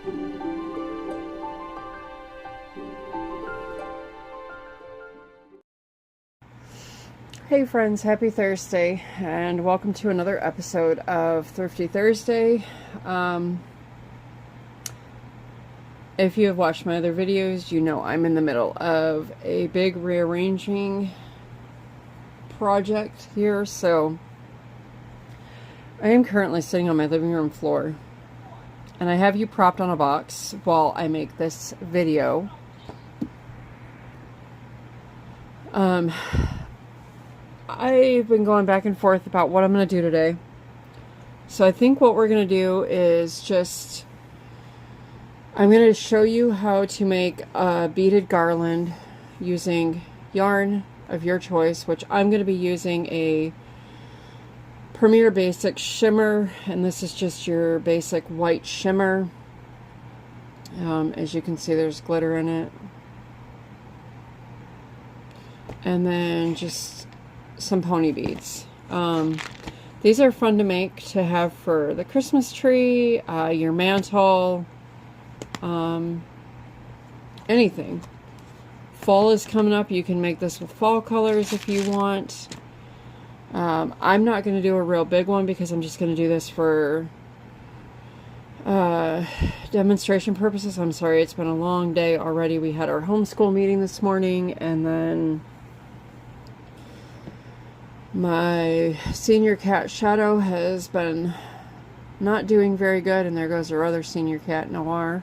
Hey friends, happy Thursday, and welcome to another episode of Thrifty Thursday. If you have watched my other videos, you know I'm in the middle of a big rearranging project here, so I am currently sitting on my living room floor, and I have you propped on a box while I make this video. I've been going back and forth about what I'm going to do today. So I think what we're going to do is I'm going to show you how to make a beaded garland using yarn of your choice, which I'm going to be using a Premier Basic shimmer, and this is just your basic white shimmer. As you can see, there's glitter in it. And then just some pony beads. These are fun to make to have for the Christmas tree, your mantle, anything. Fall is coming up. You can make this with fall colors if you want. I'm not going to do a real big one because I'm just going to do this for demonstration purposes. I'm sorry, it's been a long day already. We had our homeschool meeting this morning, and then my senior cat Shadow has been not doing very good, and there goes our other senior cat Noir.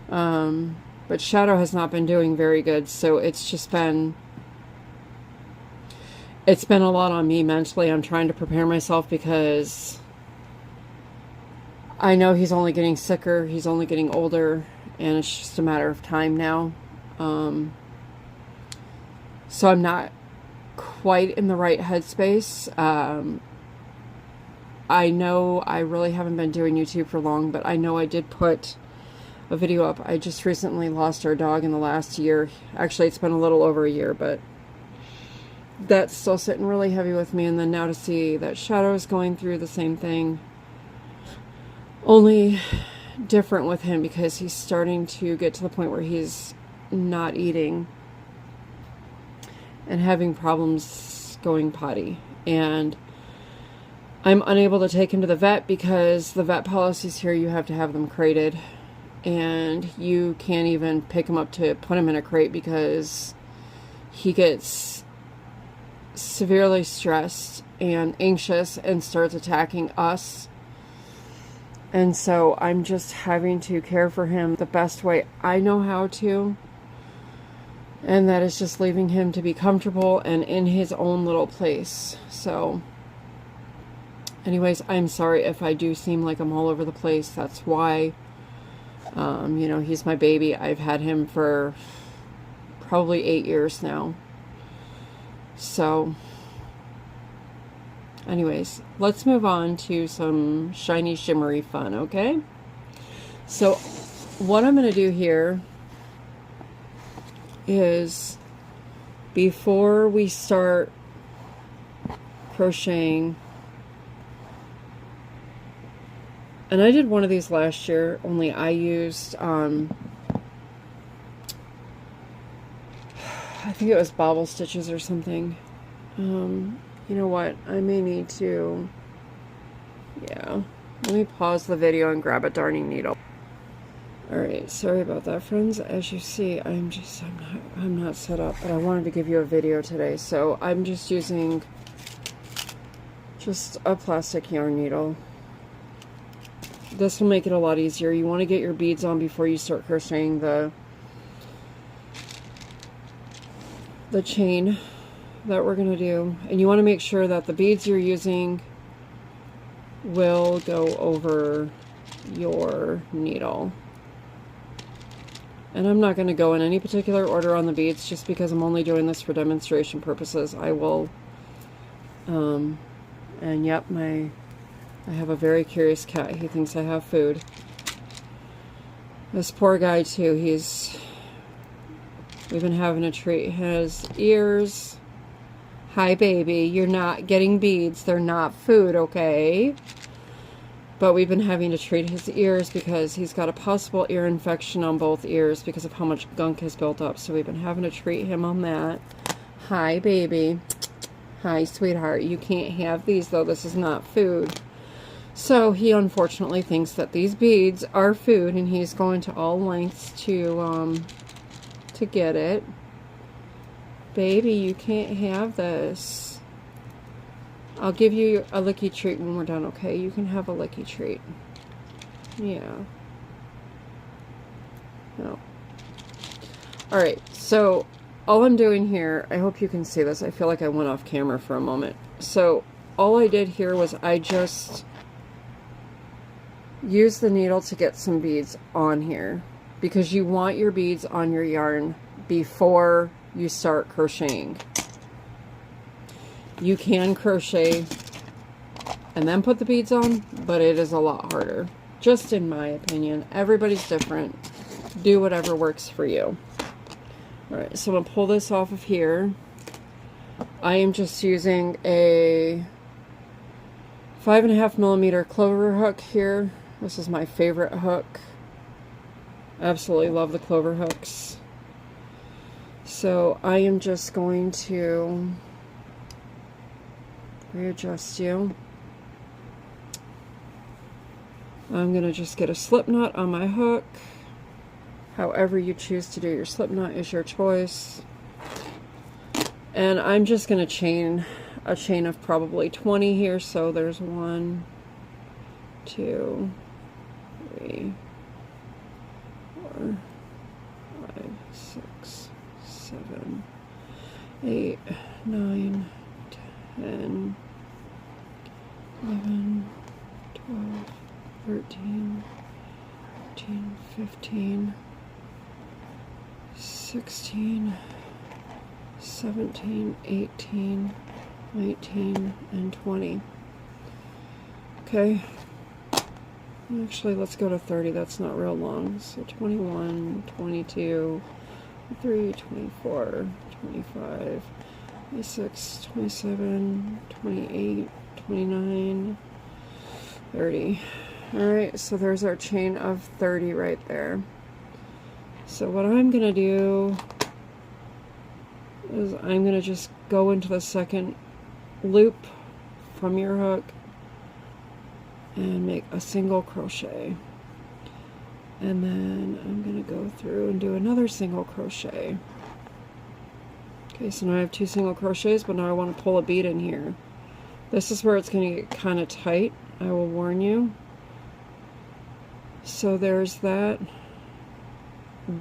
But Shadow has not been doing very good, so it's been a lot on me mentally. I'm trying to prepare myself because I know he's only getting sicker, he's only getting older, and it's just a matter of time now. So I'm not quite in the right headspace. I know I really haven't been doing YouTube for long, but I know I did put a video up. I just recently lost our dog in the last year. Actually, it's been a little over a year, but that's still sitting really heavy with me. And then now to see that Shadow is going through the same thing, only different with him because he's starting to get to the point where he's not eating and having problems going potty, and I'm unable to take him to the vet because the vet policies here, you have to have them crated, and you can't even pick him up to put him in a crate because he gets severely stressed and anxious and starts attacking us. And so I'm just having to care for him the best way I know how to. And that is just leaving him to be comfortable and in his own little place. So, anyways, I'm sorry if I do seem like I'm all over the place. That's why. You know, he's my baby. I've had him for probably 8 years now. So, anyways, let's move on to some shiny, shimmery fun, okay? So, what I'm going to do here is, before we start crocheting, and I did one of these last year, only I used I think it was bobble stitches or something. You know what, I may need to, yeah, let me pause the video and grab a darning needle. Alright, sorry about that, friends. As you see, I'm not set up, but I wanted to give you a video today, so I'm just using just a plastic yarn needle. This will make it a lot easier. You want to get your beads on before you start crocheting the chain that we're going to do, and you want to make sure that the beads you're using will go over your needle. And I'm not going to go in any particular order on the beads just because I'm only doing this for demonstration purposes. I will, and yep, I have a very curious cat. He thinks I have food. This poor guy too, we've been having a treat. His ears. Hi baby, you're not getting beads. They're not food, okay? But we've been having to treat his ears because he's got a possible ear infection on both ears because of how much gunk has built up. So we've been having to treat him on that. Hi, baby. Hi, sweetheart. You can't have these, though. This is not food. So he unfortunately thinks that these beads are food, and he's going to all lengths to get it. Baby, you can't have this. I'll give you a licky treat when we're done, okay? You can have a licky treat. Yeah. No. Alright, so all I'm doing here, I hope you can see this. I feel like I went off camera for a moment. So all I did here was I just used the needle to get some beads on here, because you want your beads on your yarn before you start crocheting. You can crochet and then put the beads on, but it is a lot harder, just in my opinion. Everybody's different. Do whatever works for you. Alright, so I'm going to pull this off of here. I am just using a 5.5mm clover hook here. This is my favorite hook. Absolutely love the clover hooks. So I am just going to readjust you. I'm going to just get a slip knot on my hook. However you choose to do your slip knot is your choice. And I'm just going to chain a chain of probably 20 here. So there's 1, 2, 3, 4, 5, 6, 7, 8, 9, 10, 11, 12, 13, 14, 15, 16, 17, 18, 19, and 20. Okay. Actually, let's go to 30. That's not real long. So 21, 22, 23, 24, 25, 26, 27, 28, 29, 30. Alright, so there's our chain of 30 right there. So what I'm going to do is I'm going to just go into the second loop from your hook and make a single crochet. And then I'm going to go through and do another single crochet. Okay, so now I have 2 single crochets, but now I want to pull a bead in here. This is where it's going to get kind of tight, I will warn you. So there's that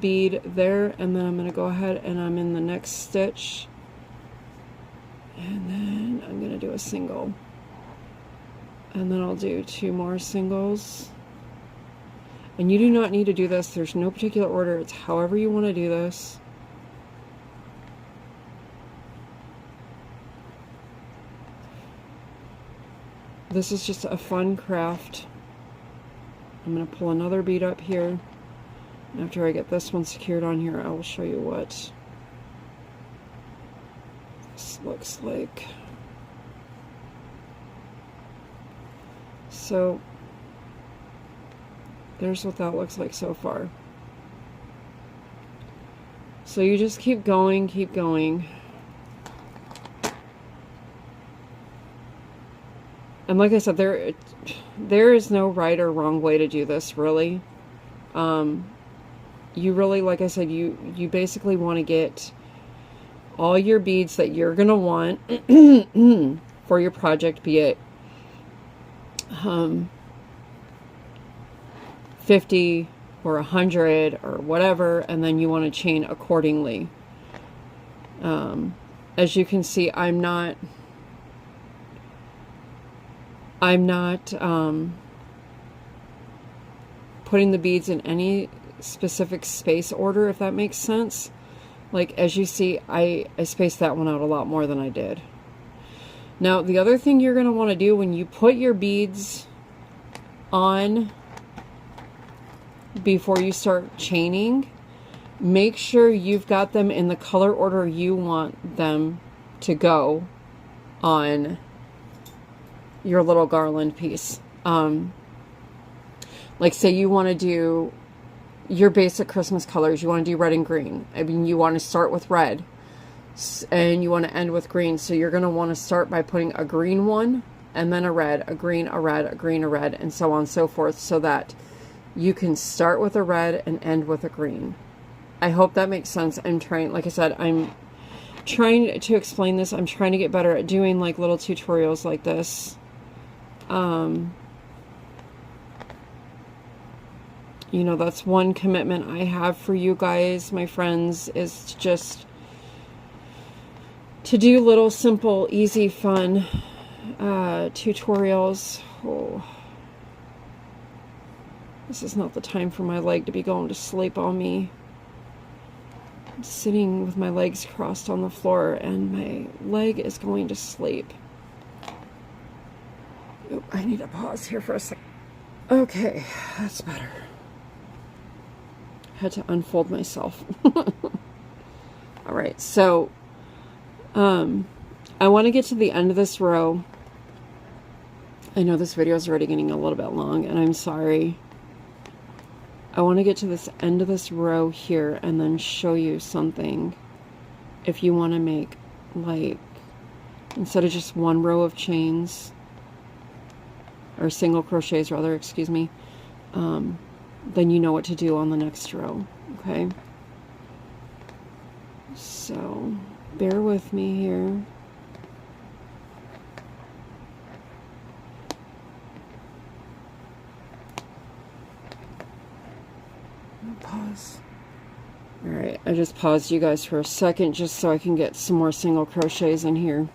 bead there, and then I'm going to go ahead and I'm in the next stitch, and then I'm going to do a single, and then I'll do 2 more singles. And you do not need to do this, there's no particular order, it's however you want to do this. This is just a fun craft. I'm going to pull another bead up here. After I get this one secured on here, I will show you what this looks like. So there's what that looks like so far. So you just keep going, keep going. And like I said, there is no right or wrong way to do this, really. You really, like I said, you basically want to get all your beads that you're going to want for your project, be it 50 or 100 or whatever, and then you want to chain accordingly. As you can see, I'm not putting the beads in any specific space order, if that makes sense. Like, as you see, I spaced that one out a lot more than I did. Now, the other thing you're going to want to do when you put your beads on before you start chaining, make sure you've got them in the color order you want them to go on your little garland piece. Like say you want to do your basic Christmas colors, you want to do red and green. I mean, you want to start with red and you want to end with green. So you're going to want to start by putting a green one and then a red, a green, a red, a green, a red, and so on and so forth, so that you can start with a red and end with a green. I hope that makes sense. I'm trying, like I said, I'm trying to explain this. I'm trying to get better at doing like little tutorials like this. You know, that's one commitment I have for you guys, my friends, is just to do little simple, easy, fun tutorials. Oh. This is not the time for my leg to be going to sleep on me. I'm sitting with my legs crossed on the floor and my leg is going to sleep. Oop, I need to pause here for a second. Okay, that's better. Had to unfold myself. All right, so I want to get to the end of this row. I know this video is already getting a little bit long, and I'm sorry. I want to get to this end of this row here and then show you something. If you want to make, like, instead of just one row of chains, or single crochets rather, excuse me, then you know what to do on the next row, okay? So, bear with me here. Pause. Alright, I just paused you guys for a second just so I can get some more single crochets in here.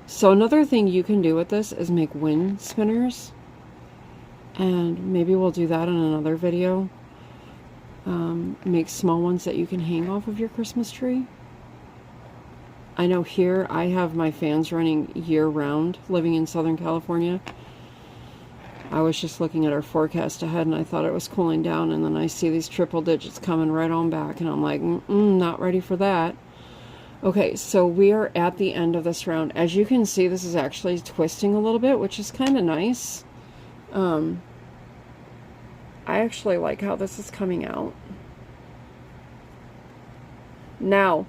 So another thing you can do with this is make wind spinners, and maybe we'll do that in another video. Make small ones that you can hang off of your Christmas tree. I know here I have my fans running year-round living in Southern California. I was just looking at our forecast ahead and I thought it was cooling down, and then I see these triple digits coming right on back and I'm like, not ready for that. Okay, so we are at the end of this round. As you can see, this is actually twisting a little bit, which is kind of nice. I actually like how this is coming out. Now,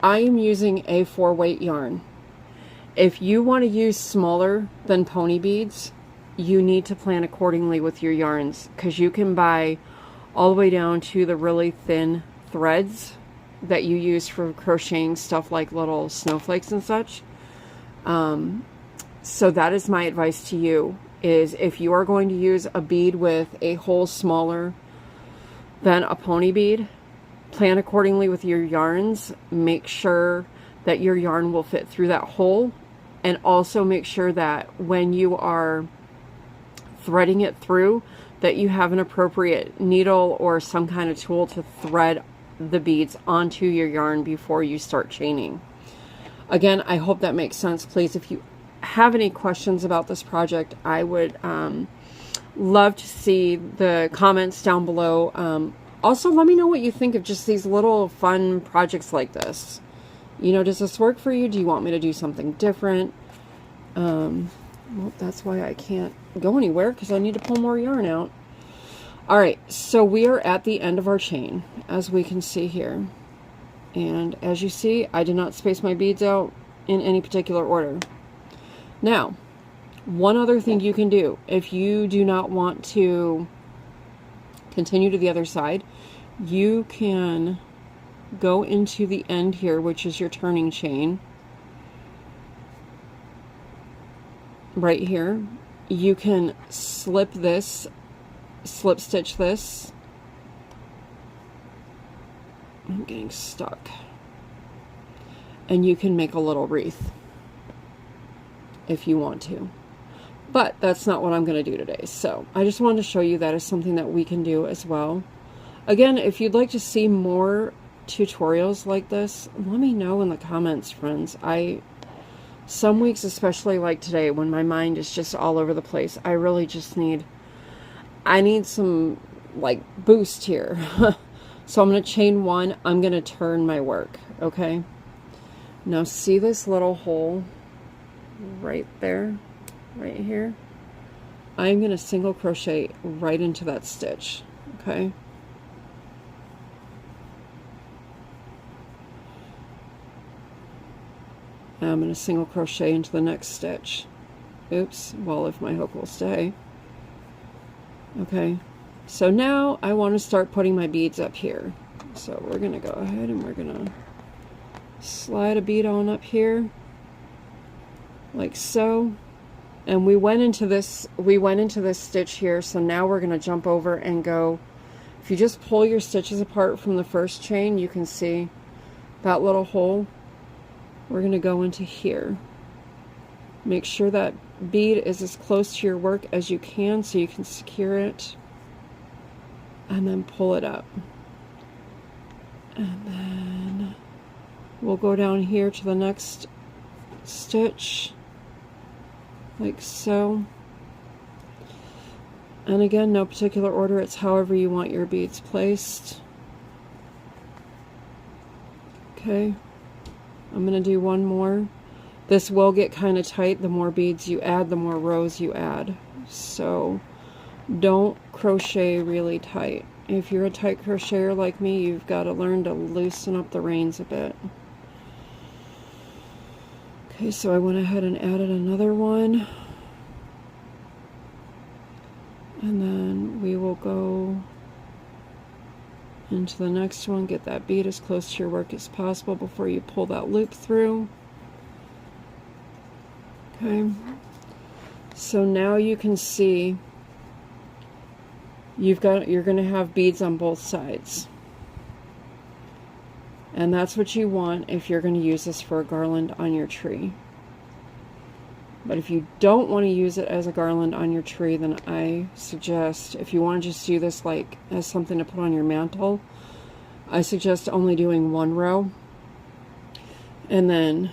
I am using a 4-weight yarn. If you want to use smaller than pony beads, you need to plan accordingly with your yarns, because you can buy all the way down to the really thin threads that you use for crocheting stuff like little snowflakes and such. So that is my advice to you, is if you are going to use a bead with a hole smaller than a pony bead, plan accordingly with your yarns. Make sure that your yarn will fit through that hole, and also make sure that when you are threading it through, that you have an appropriate needle or some kind of tool to thread the beads onto your yarn before you start chaining. Again, I hope that makes sense. Please, if you have any questions about this project, I would love to see the comments down below. Also, let me know what you think of just these little fun projects like this. You know, does this work for you? Do you want me to do something different? Well, that's why I can't go anywhere, because I need to pull more yarn out. Alright, so we are at the end of our chain, as we can see here. And as you see, I did not space my beads out in any particular order. Now, one other thing you can do, if you do not want to continue to the other side, you can go into the end here, which is your turning chain. Right here. You can slip stitch this. I'm getting stuck. And you can make a little wreath if you want to. But that's not what I'm going to do today. So I just wanted to show you that is something that we can do as well. Again, if you'd like to see more tutorials like this, let me know in the comments, friends. Some weeks, especially like today, when my mind is just all over the place, I really just need some like boost here. So I'm going to chain one. I'm going to turn my work. Okay. Now see this little hole right there, right here? I'm going to single crochet right into that stitch, okay? And I'm going to single crochet into the next stitch. Oops, well, if my hook will stay. Okay, so now I want to start putting my beads up here. So we're going to go ahead and we're going to slide a bead on up here, like so. And we went into this stitch here, so now we're going to jump over and go. If you just pull your stitches apart from the first chain, you can see that little hole. We're going to go into here. Make sure that bead is as close to your work as you can so you can secure it, and then pull it up. And then we'll go down here to the next stitch, like so. And again, no particular order, it's however you want your beads placed. Okay, I'm going to do one more. This will get kind of tight. The more beads you add, the more rows you add. So don't crochet really tight. If you're a tight crocheter like me, you've got to learn to loosen up the reins a bit. Okay, so I went ahead and added another one. And then we will go into the next one. Get that bead as close to your work as possible before you pull that loop through. Okay, so now you can see you're going to have beads on both sides. And that's what you want if you're going to use this for a garland on your tree. But if you don't want to use it as a garland on your tree, then I suggest, if you want to just do this like as something to put on your mantle, I suggest only doing one row. And then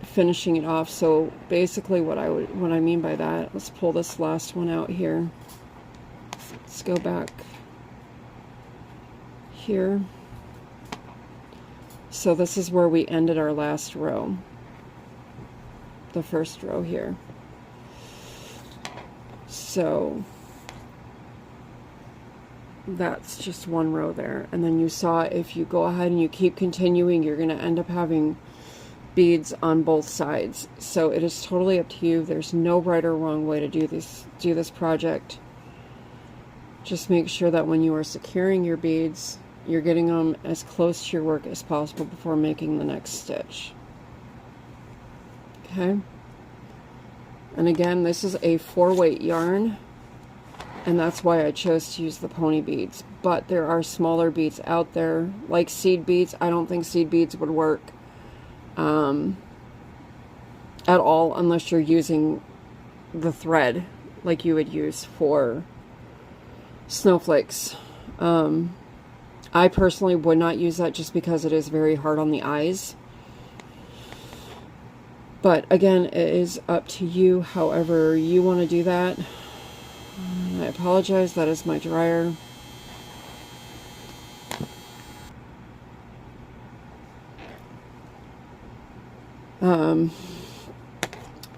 finishing it off. So basically what I mean by that, let's pull this last one out here. Let's go back here. So this is where we ended our last row, the first row here. So that's just one row there, and then you saw if you go ahead and you keep continuing, you're going to end up having beads on both sides. So it is totally up to you. There's no right or wrong way to do this project. Just make sure that when you are securing your beads, you're getting them as close to your work as possible before making the next stitch. Okay, and again, this is a 4-weight yarn, and that's why I chose to use the pony beads. But there are smaller beads out there, like seed beads. I don't think seed beads would work at all unless you're using the thread like you would use for snowflakes. I personally would not use that just because it is very hard on the eyes. But again, it is up to you however you want to do that. I apologize, that is my dryer.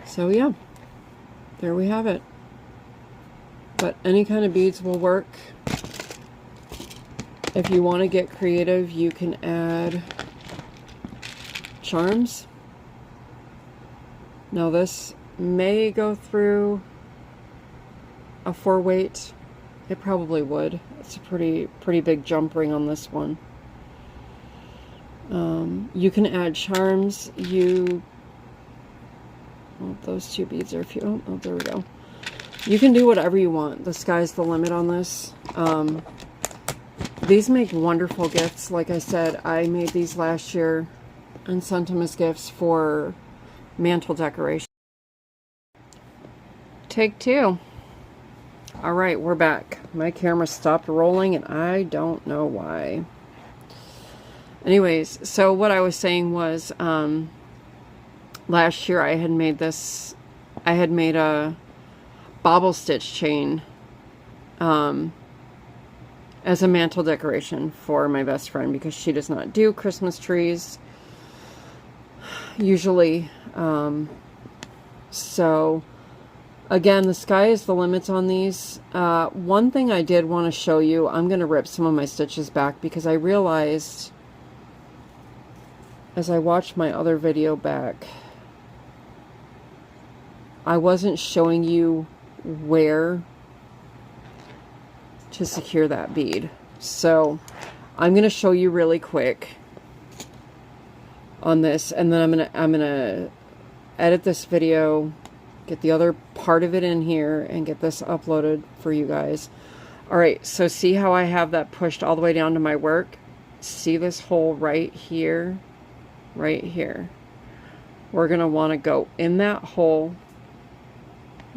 So yeah, there we have it. But any kind of beads will work. If you want to get creative, you can add charms. Now this may go through a 4-weight. It probably would. It's a pretty big jump ring on this one. You can add charms. Well, those two beads are few. Oh, there we go. You can do whatever you want. The sky's the limit on this. These make wonderful gifts. Like I said, I made these last year and sent them as gifts for mantle decoration. Take 2. All right, we're back. My camera stopped rolling and I don't know why. Anyways, so what I was saying was last year I had made a bobble stitch chain, and as a mantle decoration for my best friend, because she does not do Christmas trees usually. So again, the sky is the limits on these. One thing I did want to show you, I'm going to rip some of my stitches back because I realized as I watched my other video back, I wasn't showing you where to secure that bead. So I'm going to show you really quick on this, and then I'm gonna edit this video, get the other part of it in here, and get this uploaded for you guys. Alright, so see how I have that pushed all the way down to my work? See this hole right here? Right here. We're going to want to go in that hole.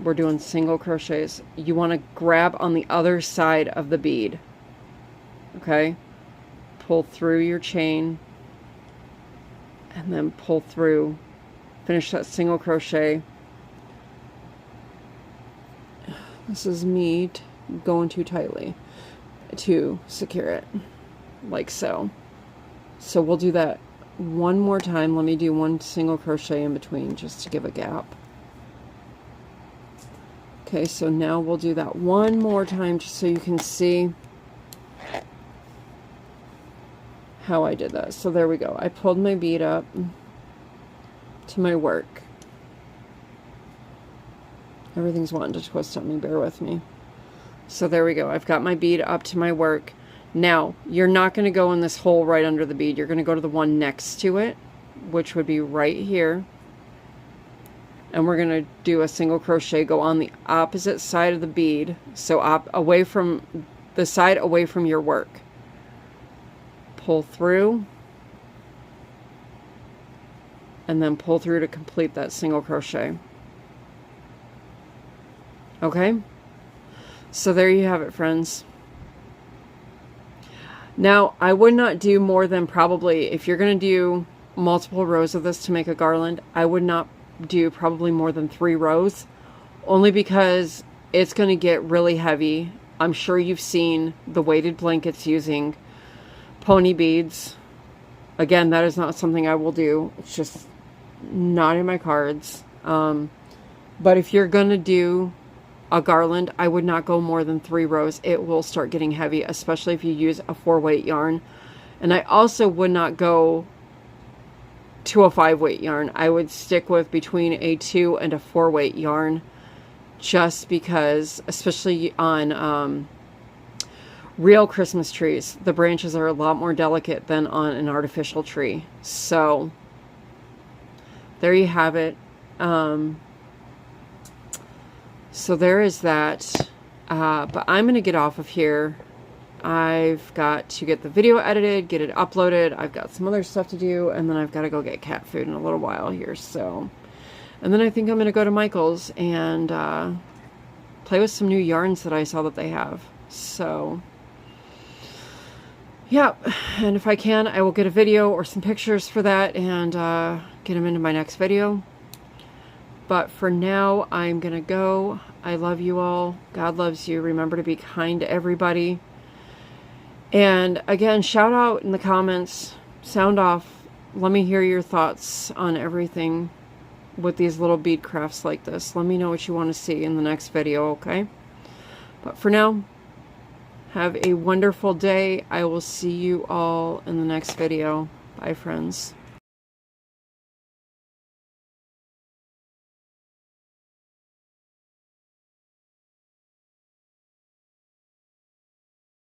We're doing single crochets. You want to grab on the other side of the bead. Okay? Pull through your chain. And then pull through. Finish that single crochet. This is me going too tightly to secure it. Like so. So we'll do that one more time. Let me do one single crochet in between just to give a gap. Okay, so now we'll do that one more time just so you can see how I did that. So there we go. I pulled my bead up to my work. Everything's wanting to twist on me, bear with me. So there we go. I've got my bead up to my work. Now, you're not going to go in this hole right under the bead. You're going to go to the one next to it, which would be right here. And we're going to do a single crochet, go on the opposite side of the bead. So away from the side away from your work. Pull through. And then pull through to complete that single crochet. Okay? So there you have it, friends. Now, I would not do more than probably, if you're going to do multiple rows of this to make a garland, I would not do probably more than 3 rows, only because it's going to get really heavy. I'm sure you've seen the weighted blankets using pony beads. Again, that is not something I will do. It's just not in my cards. But if you're going to do a garland, I would not go more than 3 rows. It will start getting heavy, especially if you use a 4-weight yarn. And I also would not go to a 5-weight yarn. I would stick with between a 2 and a 4-weight yarn, just because, especially on real Christmas trees, the branches are a lot more delicate than on an artificial tree. So there you have it. So there is that. But I'm going to get off of here. I've got to get the video edited, get it uploaded. I've got some other stuff to do, and then I've got to go get cat food in a little while here. So, and then I think I'm going to go to Michael's and play with some new yarns that I saw that they have. So, yeah. And if I can, I will get a video or some pictures for that and get them into my next video. But for now, I'm going to go. I love you all. God loves you. Remember to be kind to everybody. And again, shout out in the comments. Sound off. Let me hear your thoughts on everything with these little bead crafts like this. Let me know what you want to see in the next video, okay? But for now, have a wonderful day. I will see you all in the next video. Bye, friends.